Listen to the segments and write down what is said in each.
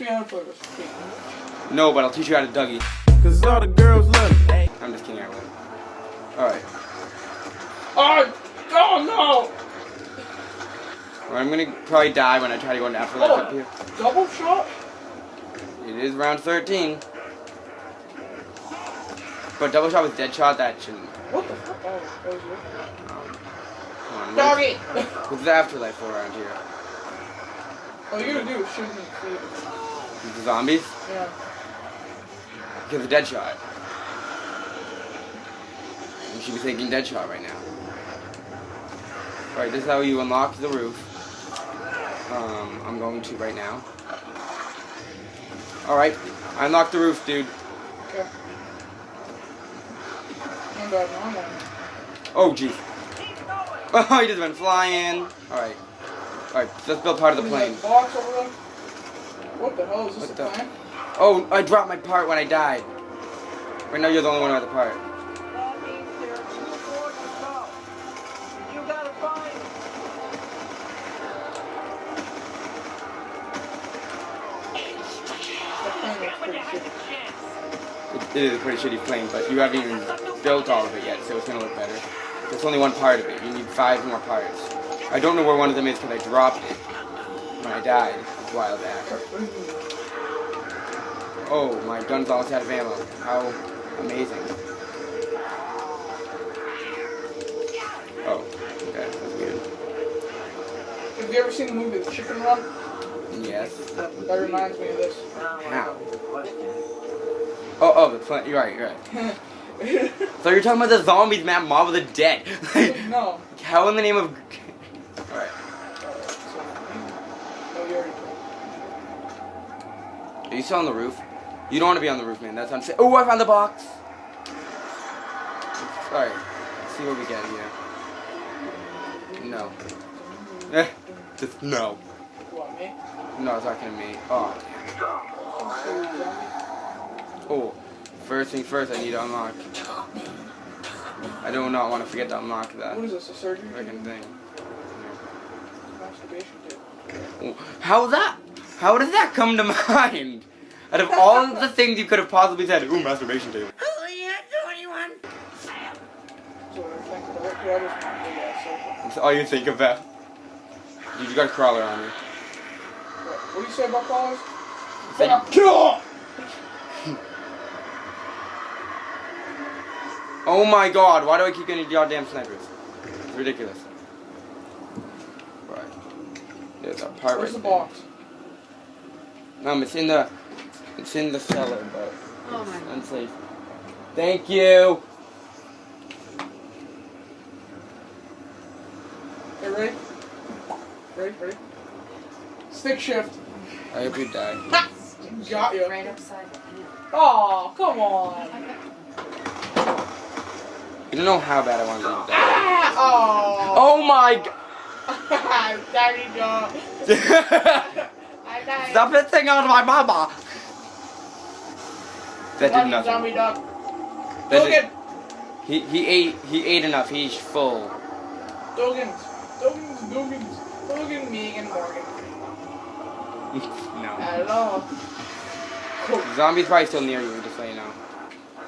me how to play this game. No, but I'll teach you how to Dougie. Cause all the girls love me. I'm just kidding, I will. Alright. Oh no! Well, I'm gonna probably die when I try to go into afterlife up here. Double shot? It is round 13. But double shot with dead shot, that shouldn't. What the fuck? Oh, that was Come on, Doggy! what's the afterlife for around here? All you gotta do is shoot him in the feet. The zombies? Yeah. Because of dead shot. You should be thinking dead shot right now. Alright, this is how you unlock the roof. I'm going to right now. Alright, I unlocked the roof, dude. Okay. I'm bad, normal. Oh, jeez. Oh, he just went flying. Alright. Alright, let's build part of the plane. Box over there? What the hell is this? What A the- plane? Oh, I dropped my part when I died. Right now you're the only one who has the part. That means there are 2 more to go. You gotta find them. That plane looks pretty shitty. It is a pretty shitty plane, but you haven't even built all of it yet, so it's gonna look better. There's only one part of it. You need 5 more parts. I don't know where one of them is because I dropped it when I died a while back. Oh, my gun's almost out of ammo. How amazing. Oh, okay, that's good. Have you ever seen the movie The Chicken Run? Yes. That reminds me of this. How? Oh, the plane. You're right, you're right. So you're talking about the zombies, man, Mob of the Dead. No. How in the name of... Alright. Oh, you already Are you still on the roof? You don't want to be on the roof, man. That's unsafe. Oh, I found the box! Alright. Let's see what we get here. No. Just no. What, me? No, it's talking to me. Oh. Oh. First thing first, I need to unlock. I do not want to forget to unlock that What is this, a surgery? freaking thing. Masturbation tip. Oh, how did that come to mind? Out of all of the things you could have possibly said, ooh, masturbation table. So I think the what is my big ass surgery? That's all you think about. Dude, you got a crawler on you. What do you say about crawlers? Oh my god, why do I keep getting goddamn snipers? It's ridiculous. Right. There's a part Where's the right there. box? It's in the cellar, but Oh it's my. unsafe. Thank you! Hey, ready? Ready? Stick shift. I hope you die. Got you. Right upside the pan. Oh, come on. You don't know how bad I wanted you to die. Ah! Oh. Oh my god! Daddy dog. I died. Stop pissing on my mama! That did nothing. Zombie dog. That Dogan. did, he ate enough. He's full. Dogan, Megan, Morgan. No. Hello. The zombie's probably still near you, just so you know.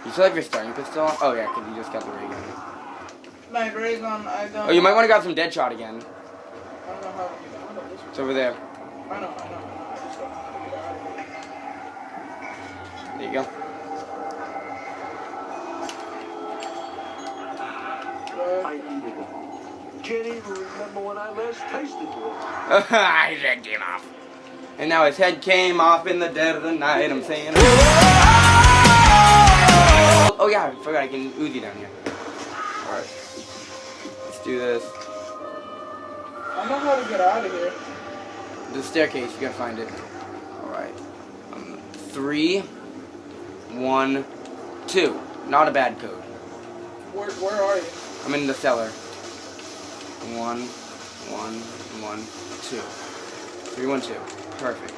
You still have your starting pistol? Oh yeah, because you just got the ray gun. My ray gun, I don't. Oh, you might want to grab some dead shot again. I don't know how to do that. It's over there. I know. I just don't know how to get out of There you go. here. I needed it. Can't even remember when I last tasted it. His head came off. And now his head came off in the dead of the night. I'm saying. Oh yeah, I forgot I can Uzi down here. Alright. Let's do this. I know how to get out of here. The staircase, you gotta find it. Alright. 3, 1, 2. Not a bad code. Where are you? I'm in the cellar. 1, 1, 1, 2. 3, 1, 2. Perfect.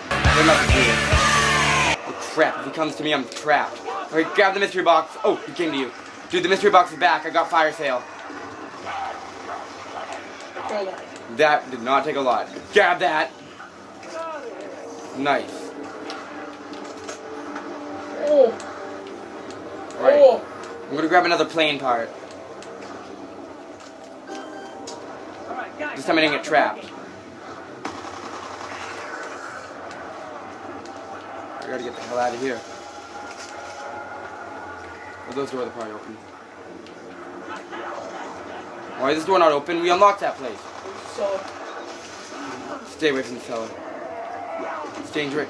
They're not here. Oh crap, if he comes to me, I'm trapped. Alright, grab the mystery box. Oh, he came to you. Dude, the mystery box is back. I got fire sale. Killed him. That did not take a lot. Grab that. Nice. Oh. Right. Oh. I'm gonna grab another plane part. This time I didn't get trapped. I gotta get the hell out of here. Oh, those doors are probably open. Why is this door not open? We unlocked that place. So. Stay away from the cellar. It's dangerous.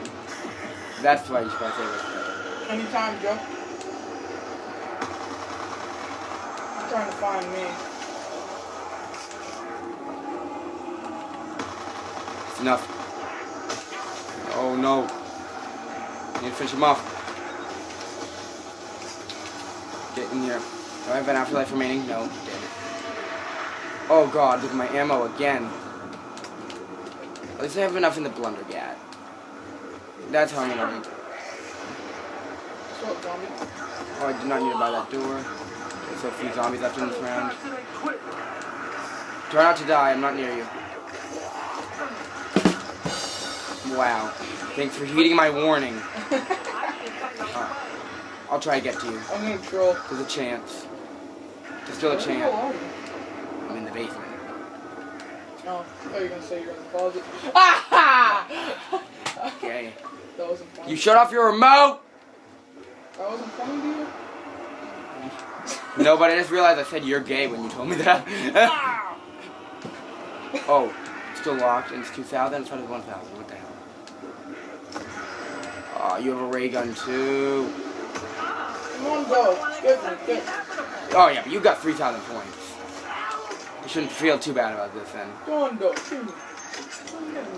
That's why you should probably stay away from the cellar. Anytime, Joe. You're trying to find me. It's enough. Oh no. Need to finish him off. Get in here. Do I have an afterlife remaining? No. Damn it. Oh god, look at my ammo again. At least I have enough in the blundergat. That's how I'm gonna be. What's up, zombie? Oh, I did not need to buy that door. There's so few zombies left in this round. Try not to die, I'm not near you. Wow. Thanks for heeding my warning. I'll try to get to you. I'm gonna troll. There's a chance. There's still a Where the hell chance. are you? I'm in the basement. No, I thought you were gonna say you're in the closet. Ah! Okay. That wasn't funny. You shut off your remote! That wasn't funny to you? No, but I just realized I said you're gay when you told me that. Oh, it's still locked and it's 2,000. It's 1,000. What the hell? Oh, you have a ray gun too. Come on, go. Get me, get me. Oh yeah, but you got 3,000 points. You shouldn't feel too bad about this then. Go on, go. Shoot me. I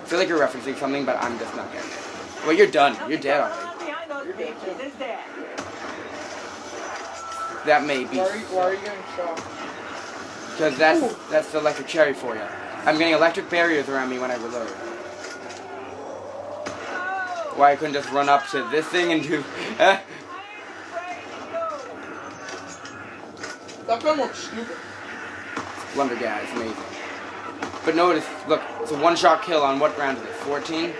feel like you're referencing something, but I'm just not getting it. Well, you're done. You're dead already. That may be. Why are you getting shot? Because that's the electric cherry for you. I'm getting electric barriers around me when I reload. Why I couldn't just run up to this thing and do... That gun looks stupid. Blundergat is amazing. But notice, look, it's a one-shot kill on what round is it? 14?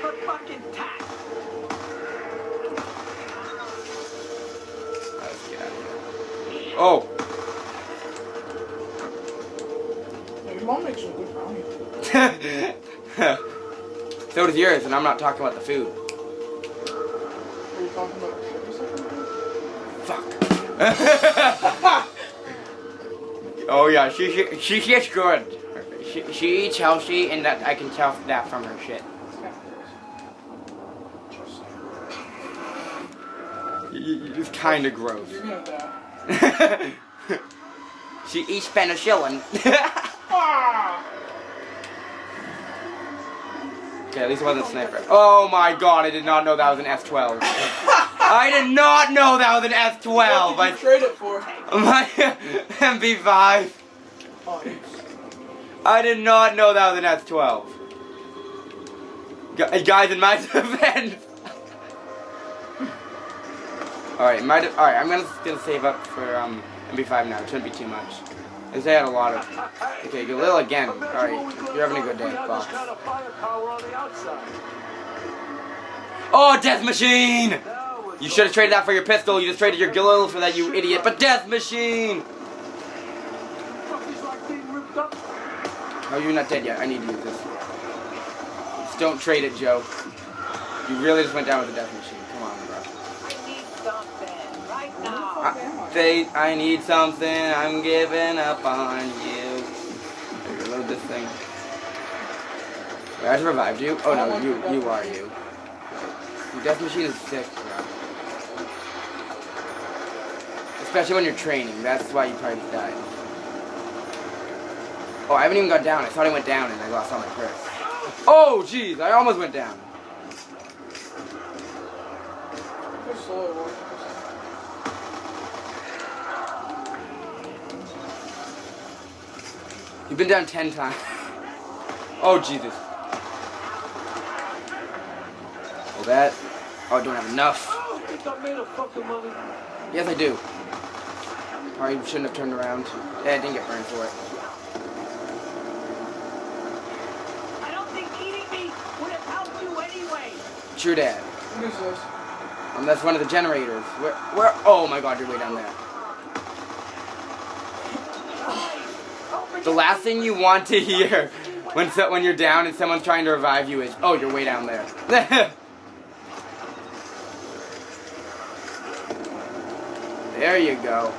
Let's get out of here. Oh! Yeah, your mom makes some good brownie. So does yours, and I'm not talking about the food. Are you talking about shit or something? Fuck. Oh yeah, she's good. She eats healthy, and that I can tell that from her shit. It's kind of gross. You're gonna die. She eats penicillin. Ah! Okay, at least it wasn't a sniper. Oh my god, I did not know that was an S12. I did not know that was an S12. What did you trade it for? My MP5. Oh, I did not know that was an S12. Guys, in my defense. Alright, I'm gonna save up for MP5 now. It shouldn't be too much. Because they had a lot of... Okay, Galil again. Alright, you're having a good day, Fox. Oh, Death Machine! You should have traded that for your pistol. You just traded your Galil for that, you idiot. But Death Machine! Oh, you're not dead yet. I need to use this. Just don't trade it, Joe. You really just went down with the Death Machine. Come on, bro. I need something. I'm giving up on you. Here, reload this thing. Wait, I just revived you? Oh no, you are you. Your Death Machine is sick, bro. Especially when you're training. That's why you probably just died. Oh, I haven't even got down. I thought I went down and I lost all my perks. Oh, jeez. I almost went down. Go slow. You've been down 10 times. Oh, Jesus. Oh, that. Oh, I don't have enough. Yes, I do. Probably shouldn't have turned around. Yeah, I didn't get burned for it. I don't think eating me would have helped you anyway. True that. What is this? That's one of the generators. Where? Oh my god, you're way down there. The last thing you want to hear when you're down and someone's trying to revive you is, oh, you're way down there. There you go.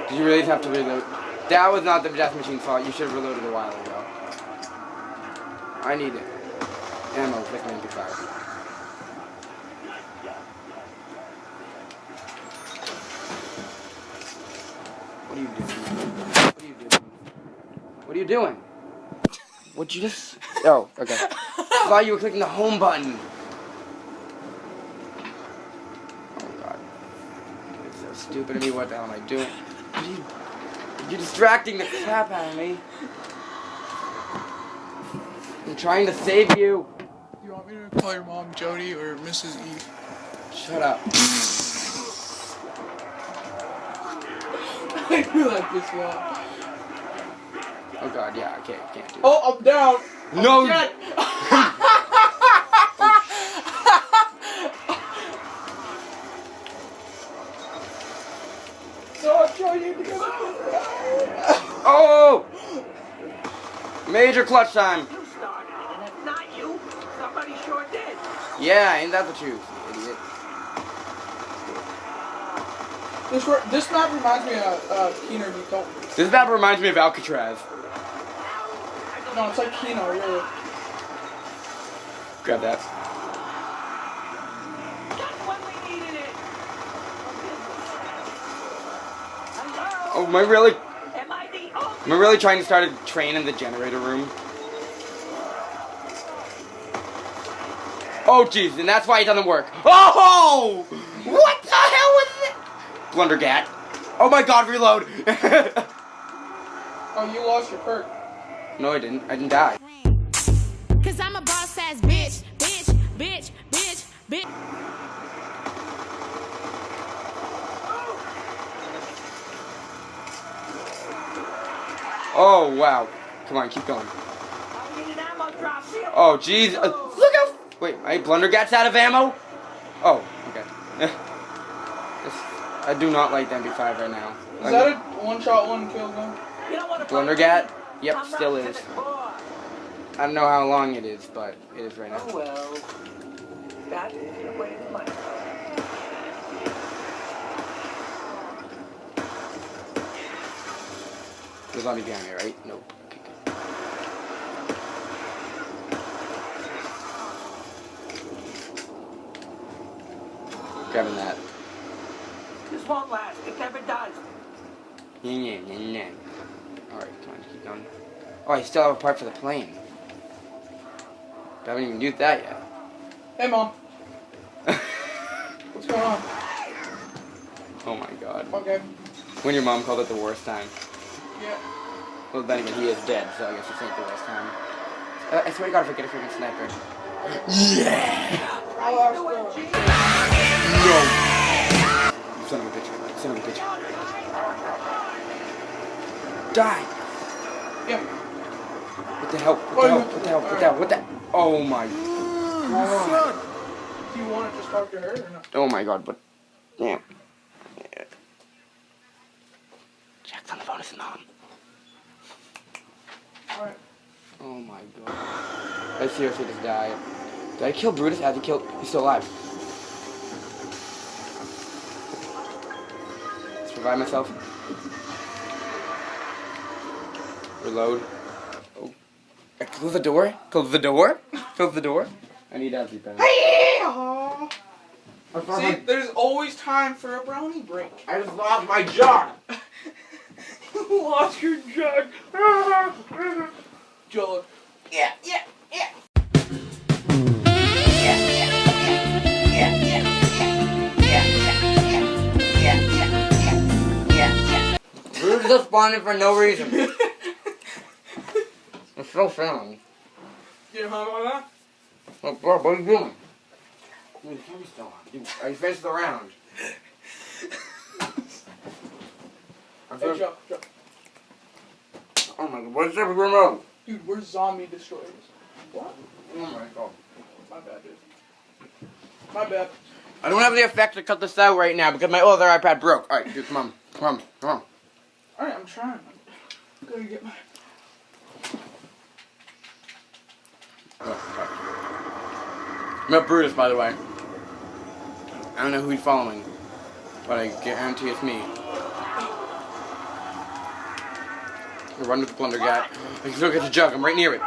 Did you really have to reload? That was not the death machine's fault. You should have reloaded a while ago. I need it. Ammo with my MP5. What are you doing? What are you doing? What are you doing? What'd you just... Oh, okay. I thought you were clicking the home button. Oh, God. It's so stupid of me. What the hell am I doing? You're distracting the crap out of me. I'm trying to save you. You want me to call your mom Jody or Mrs. E? Shut up. I feel like this one. Oh, God, yeah, I can't do it. Oh, I'm down. No! Dead. So I'm trying to get Oh! Major clutch time. You started it, and if not you, somebody sure did. Yeah, ain't that the truth, you idiot? This map reminds me of Keener v. Colton. This map reminds me of Alcatraz. No, it's like Keno, really. Grab that. Just when we needed it. Hello? Oh, am I really Am I really trying to start a train in the generator room? Oh, jeez, and that's why it doesn't work. Oh! What the hell was it? Blundergat. Oh my god, reload! Oh, you lost your perk. No, I didn't. I didn't die. Cause I'm a boss ass bitch, bitch, bitch, bitch, bitch. Oh, wow. Come on, keep going. I need an ammo drop. Oh, jeez. Look how... Wait, my Blundergat's out of ammo? Oh, okay. I do not like the MP5 right now. Is that a one-shot, one-kill gun? You don't want to Blundergat? Yep, I'm still right to is. the core. I don't know how long it is, but it is right now. Oh well. That's the way to play. There's zombie behind me, right? Nope. Okay, good. Grabbing that. This won't last. It never does. Alright, come on, keep going. Oh, I still have a part for the plane. I haven't even used that yet. Hey, Mom. What's going on? Oh my god. Okay. When your mom called it the worst time. Yeah. Well, then again, he is dead, so I guess it's not the worst time. I swear to god if I get a freaking sniper. Yeah! I lost No! Son of a bitch. Son of a bitch. Die! Yeah. What the hell? What the hell? What the hell? What the hell? What the... Oh my god. Son. Do you want to just talk to her or not? Oh my god, but... Damn. Jack's on the phone with his mom. Alright. Oh my god. I seriously just died. Did I kill Brutus? I had to kill... He's still alive. Let's revive myself. Reload. Oh. Close the door? Close the door? Close the door? I need that to be better. See, there's always time for a brownie break. I just lost my jar! You lost your jug. Joel. Yeah. Brutus just spawned for no reason. It's so fun. You hung on that? Oh, bro, what are you doing? Dude, the camera's still on. Dude, I finished the round. Hey, Joe. Oh my god, what's the remote? Dude, we're zombie destroyers. What? Oh my god. My bad, dude. My bad. I don't have the effect to cut this out right now because my other iPad broke. Alright, dude, come on. Come on. Come on. Alright, I'm trying. I'm gonna get my... Oh, sorry. I'm at Brutus, by the way. I don't know who he's following, but I guarantee it's me. I run with the plunder guy. I can still get the jug. I'm right near it.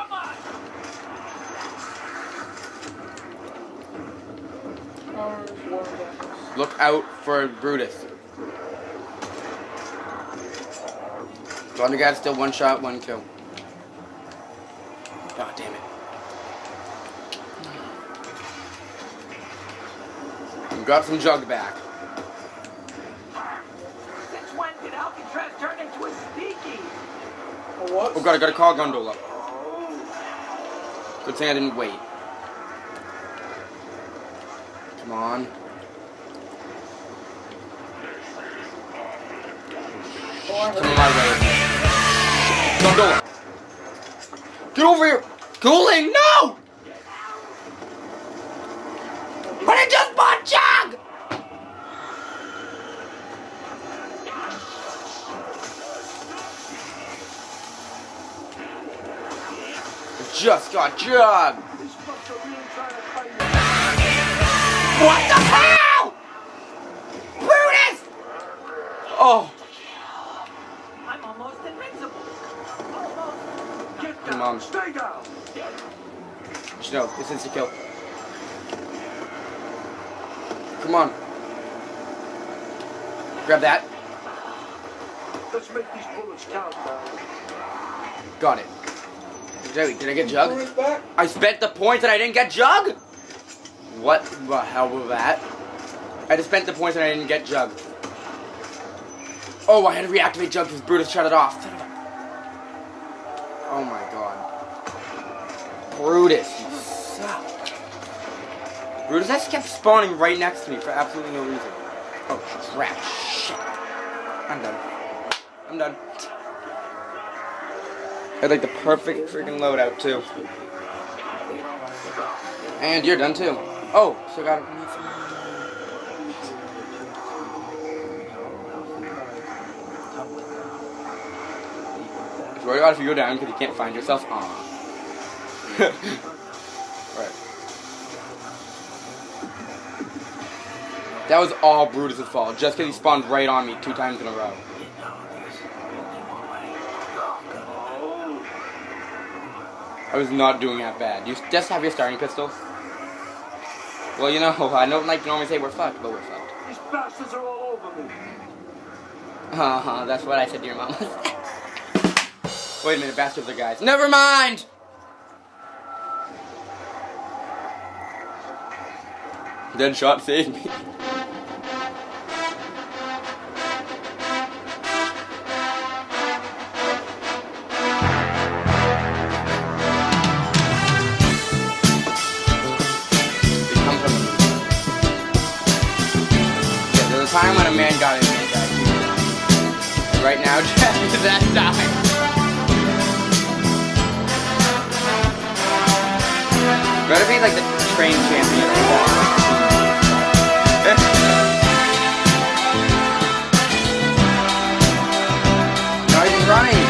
Look out for Brutus. Plunder guy's still one shot, one kill. God damn it. We got some jug back. Since when did Alcatraz turn into a speakeasy? What? Oh god, I got a car gondola. Good thing I didn't wait. Come on. Come on my way. Gondola. Get over here. Cooling, no! But I just bought jug! I just got jug! What the hell? Brutus! Oh. I'm almost invincible. Almost. Get Come down. on. Stay down. No, this is a kill. Come on. Grab that. Let's make these bullets count now. Got it. Did I get jug? Brutus back? I spent the points and I didn't get jug? What the hell was that? I just spent the points and I didn't get jug. Oh, I had to reactivate jug because Brutus shut it off. Oh my god. Brutus, you suck. Brutus just kept spawning right next to me for absolutely no reason. Oh crap, shit. I'm done. I'm done. I had like the perfect freaking loadout too. And you're done too. Oh, so got it. Swear to God, if you go down because you can't find yourself, Right. That was all Brutus' fault, just because he spawned right on me 2 times in a row. I was not doing that bad. You just have your starting pistol? Well, you know, I don't like to normally say we're fucked, but we're fucked. These bastards are all over me. That's what I said to your mom. Wait a minute, bastards are guys. Never mind! Deadshot saved me. There's a time when a man got in his guy. Right now, Jeff is that time. Better be like the train champion. Now he's running.